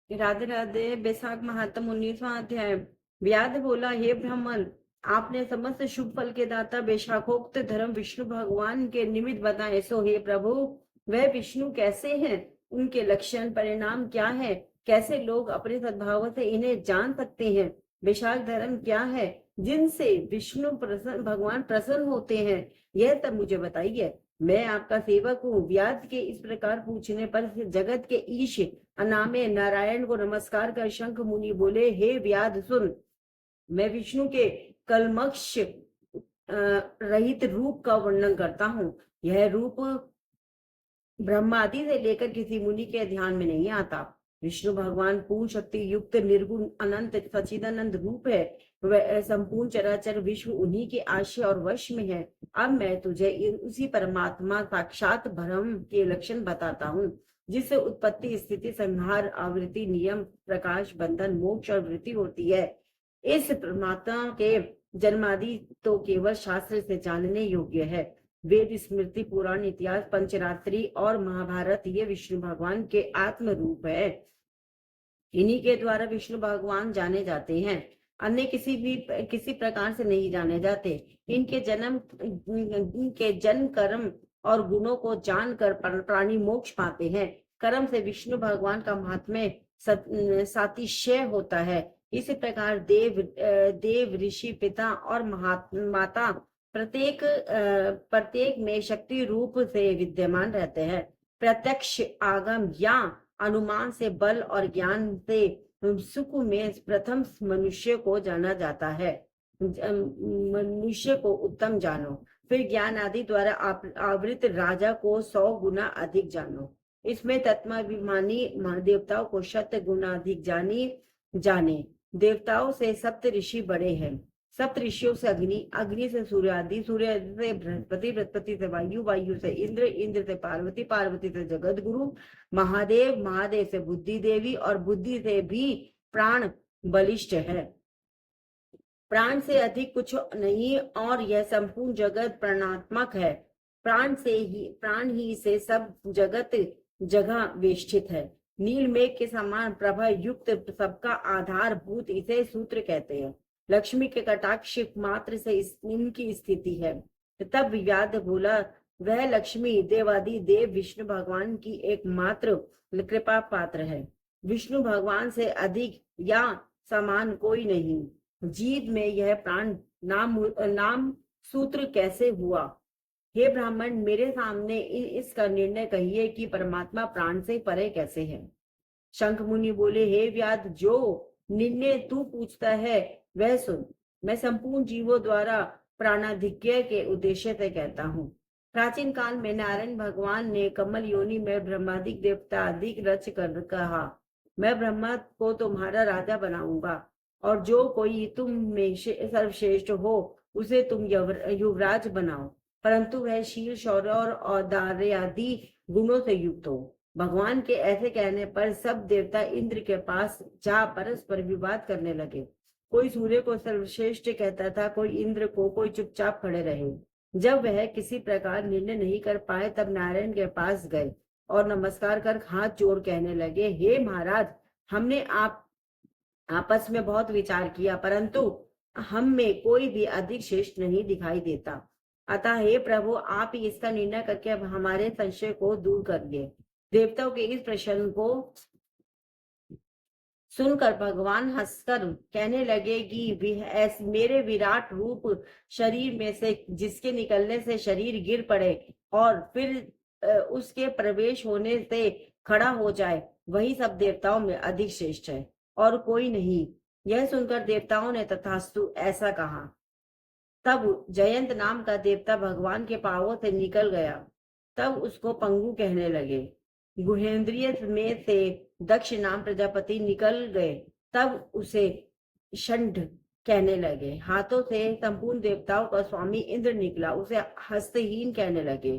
राधे राधे। बैसाख महात्म 19वां अध्याय। व्याध बोला, हे ब्राह्मण, आपने समस्त शुभ फल के दाता बैशाखोक्त धर्म विष्णु भगवान के निमित्त बताए, सो हे प्रभु, वह विष्णु कैसे हैं, उनके लक्षण परिणाम क्या है, कैसे लोग अपने सद्भाव से इन्हें जान सकते हैं। बैशाख धर्म क्या है जिनसे विष्णु भगवान प्रसन्न होते हैं, यह सब मुझे बताइए। मैं आपका सेवक हूँ। व्याध के इस प्रकार पूछने पर जगत के ईश अनामे नारायण को नमस्कार कर शंख मुनि बोले, हे व्याध सुन, मैं विष्णु के कलमक्ष रहित रूप का वर्णन करता हूँ। यह रूप ब्रह्मादि से लेकर किसी मुनि के ध्यान में नहीं आता। विष्णु भगवान पूर्ण शक्ति युक्त निर्गुण अनंत सचिदानंद रूप है। वह संपूर्ण चराचर विश्व उन्हीं के आश्रय और वश में है। अब मैं तुझे उसी परमात्मा साक्षात ब्रह्म के लक्षण बताता हूँ, जिससे उत्पत्ति स्थिति संहार आवृत्ति नियम प्रकाश बंधन मोक्ष और वृत्ति होती है। इस परमात्मा के जन्मादि तो केवल शास्त्र से जानने योग्य है। वेद स्मृति पुराण इतिहास पंचरात्रि और महाभारत ये विष्णु भगवान के आत्म रूप है। इन्हीं के द्वारा विष्णु भगवान जाने जाते हैं, अन्य किसी प्रकार से नहीं जाने जाते। इनके जन्म कर्म और गुणों को जानकर प्राणी मोक्ष पाते हैं। कर्म से विष्णु भगवान का महात्म्य सातिशय होता है। इसी प्रकार देव ऋषि पिता और माता प्रत्येक में शक्ति रूप से विद्यमान रहते हैं। प्रत्यक्ष आगम या अनुमान से बल और ज्ञान से सुख में प्रथम मनुष्य को जाना जाता है। मनुष्य को उत्तम जानो, फिर ज्ञान आदि द्वारा आवृत राजा को 100 गुना अधिक जानो। इसमें तत्वाभिमानी देवताओं को 100 गुना अधिक जाने। देवताओं से सप्त ऋषि बड़े हैं। सप्त ऋषियों से अग्नि, अग्नि से सूर्य आदि, सूर्य से बृहस्पति, बृहस्पति से वायु, वायु से इंद्र, इंद्र से पार्वती, पार्वती से जगत गुरु महादेव, महादेव से बुद्धि देवी और बुद्धि से भी प्राण बलिष्ठ है। प्राण से अधिक कुछ नहीं और यह संपूर्ण जगत प्राणात्मक है। प्राण ही से सब जगत जगह वेष्टित है। नील मेघ के समान प्रभा युक्त सबका आधारभूत इसे सूत्र कहते हैं। लक्ष्मी के कटाक्ष मात्र से इनकी स्थिति है। तब व्याध बोला, वह लक्ष्मी देवादि देव विष्णु भगवान की एकमात्र कृपा पात्र है। विष्णु भगवान से अधिक या समान कोई नहीं। जीव में यह प्राण नाम सूत्र कैसे हुआ? हे ब्राह्मण, मेरे सामने इसका निर्णय कहिए कि परमात्मा प्राण से परे कैसे है। शंख मुनि बोले, हे व्याध, जो निर्णय तू पूछता है वह सुन। मैं संपूर्ण जीवों द्वारा प्राणाधिक्य के उद्देश्य से कहता हूँ। प्राचीन काल में नारायण भगवान ने कमल योनि में ब्रह्मादिक देवता अधिक रच कर कहा, मैं ब्रह्मा को तुम्हारा राजा बनाऊंगा और जो कोई तुम में सर्वश्रेष्ठ हो उसे तुम युवराज बनाओ, परंतु वह शील शौर्य और औदार्य आदि गुणों से युक्त हो। भगवान के ऐसे कहने पर सब देवता इंद्र के पास जा परस्पर विवाद करने लगे। कोई सूर्य को सर्वश्रेष्ठ कहता था, कोई इंद्र को, कोई चुपचाप खड़े रहे। जब वह किसी प्रकार निर्णय नहीं कर पाए तब नारायण के पास गए और नमस्कार कर हाथ जोड़ कहने लगे, हे महाराज, हमने आपस में बहुत विचार किया, परंतु हम में कोई भी अधिक श्रेष्ठ नहीं दिखाई देता। अतः हे प्रभु, आप ही इसका निर्णय करके अब हमारे संशय को दूर करिए। देवताओं के इस प्रश्न को सुनकर भगवान हंसकर कहने लगे कि मेरे विराट रूप शरीर में से जिसके निकलने से शरीर गिर पड़े और फिर उसके प्रवेश होने से खड़ा हो जाए, वही सब देवताओं में अधिक श्रेष्ठ है और कोई नहीं। यह सुनकर देवताओं ने तथास्तु ऐसा कहा। तब जयंत नाम का देवता भगवान के पांवों से निकल गया। तब उसको पंगु कहने लगे। गुहेंद्रिय में से दक्ष नाम प्रजापति निकल गए। तब उसे षंड कहने लगे। हाथों से संपूर्ण देवताओं का स्वामी इंद्र निकला, उसे हस्तहीन कहने लगे।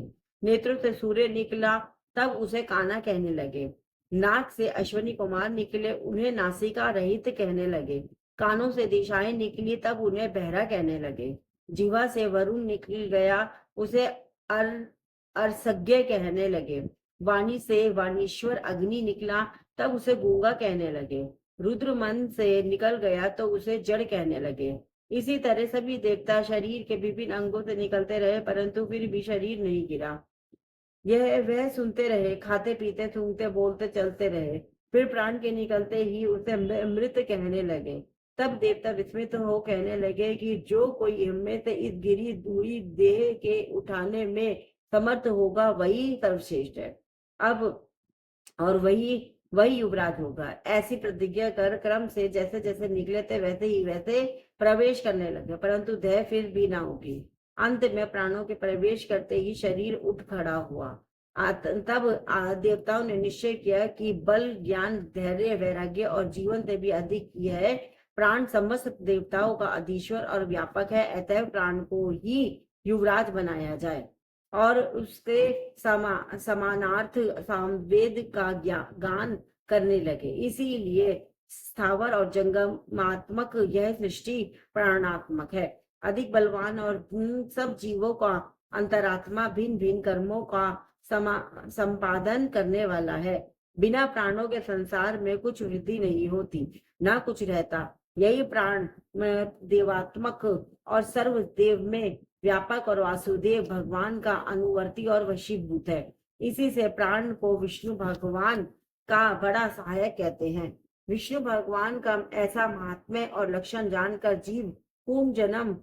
नेत्रों से सूर्य निकला, तब उसे काना कहने लगे। नाक से अश्वनी कुमार निकले, उन्हें नासिका रहित कहने लगे। कानों से दिशाएं निकली, तब उन्हें बहरा कहने लगे। जीवा से वरुण निकल गया, उसे अरसज्ञ कहने लगे। वाणी से वाणीश्वर अग्नि निकला, तब उसे गूंगा कहने लगे। रुद्र मन से निकल गया तो उसे जड़ कहने लगे। इसी तरह सभी देवता शरीर के विभिन्न अंगों से निकलते रहे, परंतु फिर भी शरीर नहीं गिरा। यह वह सुनते रहे, खाते पीते सूंघते बोलते चलते रहे। फिर प्राण के निकलते ही उसे मृत कहने लगे। तब देवता विस्मित हो कहने लगे कि जो कोई इनमें से इस गिरी हुई देह के उठाने में समर्थ होगा वही सर्वश्रेष्ठ है। अब और वही वही युवराज होगा। ऐसी प्रतिज्ञा कर क्रम से जैसे जैसे निकले थे वैसे ही वैसे प्रवेश करने लगे, परंतु देह फिर भी ना उठी। अंत में प्राणों के प्रवेश करते ही शरीर उठ खड़ा हुआ। तब देवताओं ने निश्चय किया कि बल, ज्ञान, धैर्य, वैराग्य और जीवन से भी अधिक यह प्राण समस्त देवताओं का अधीश्वर और व्यापक है। अतः प्राण को ही युवराज बनाया जाए और उसके समानार्थ सामवेद का गान करने लगे। इसीलिए स्थावर और जंगमात्मक यह सृष्टि प्राणात्मक है। अधिक बलवान और सब जीवों का अंतरात्मा भिन्न भिन्न कर्मों का संपादन करने वाला है। बिना प्राणों के संसार में कुछ वृद्धि नहीं होती, ना कुछ रहता। यही प्राण देवात्मक और सर्वदेव में व्यापक और वासुदेव भगवान का अनुवर्ती और वशीभूत है। इसी से प्राण को विष्णु भगवान का बड़ा सहायक कहते हैं। विष्णु भगवान का ऐसा महात्म्य और लक्षण जानकर जीव पूर्ण जन्म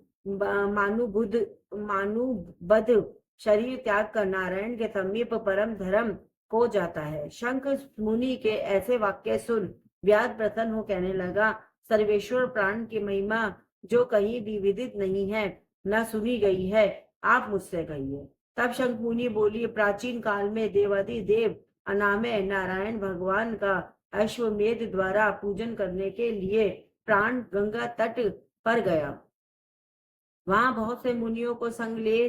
मानुबद्ध शरीर त्याग कर नारायण के समीप परम धर्म को जाता है। शंख मुनि के ऐसे वाक्य सुन व्यास प्रसन्न हो कहने लगा, सर्वेश्वर प्राण की महिमा जो कहीं भी विदित नहीं है, न सुनी गई है, आप मुझसे कहिए। तब शंख मुनि बोली, प्राचीन काल में देवादिदेव अनामय नारायण भगवान का अश्वमेध द्वारा पूजन करने के लिए प्राण गंगा तट पर गया। वहां बहुत से मुनियों को संग ले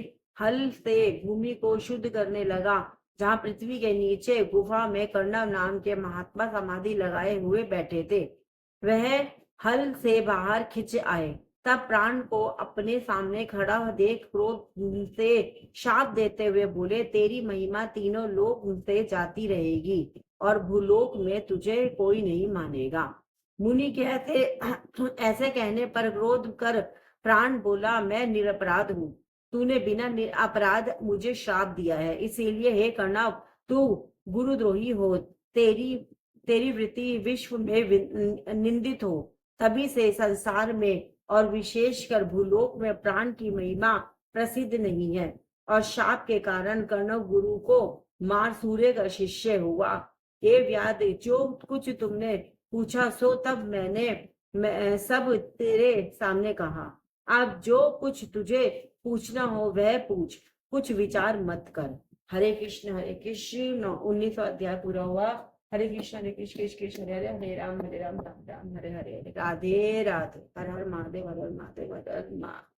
हल से भूमि को शुद्ध करने लगा। जहां पृथ्वी के नीचे गुफा में कर्णव नाम के महात्मा समाधि लगाए हुए बैठे थे, वह हल से बाहर खिंच आए। तब प्राण को अपने सामने खड़ा देख क्रोध से शाप देते हुए बोले, तेरी महिमा तीनों लोक से जाती रहेगी और भूलोक में तुझे कोई नहीं मानेगा। मुनि के ऐसे कहने पर क्रोध कर प्राण बोला, मैं निरपराध हूँ। तूने बिना अपराध मुझे श्राप दिया है, इसीलिए हे कर्णव, तू गुरुद्रोही हो, तेरी वृत्ति विश्व में निंदित हो। तभी से संसार में और विशेषकर भूलोक में प्राण की महिमा प्रसिद्ध नहीं है और शाप के कारण कर्णव गुरु को मार सूर्य का शिष्य हुआ। हे व्याध, जो कुछ तुमने पूछा सो तब मैं सब तेरे सामने कहा। अब जो कुछ तुझे पूछना हो वह पूछ, कुछ विचार मत कर। हरे कृष्ण 19वां अध्याय पूरा हुआ। हरे कृष्ण कृष्ण कृष्ण हरे हरे, हरे राम राम राम हरे हरे। राधे राधे। हर हर महादेव, हर हर महादेव, हर हर महादेव।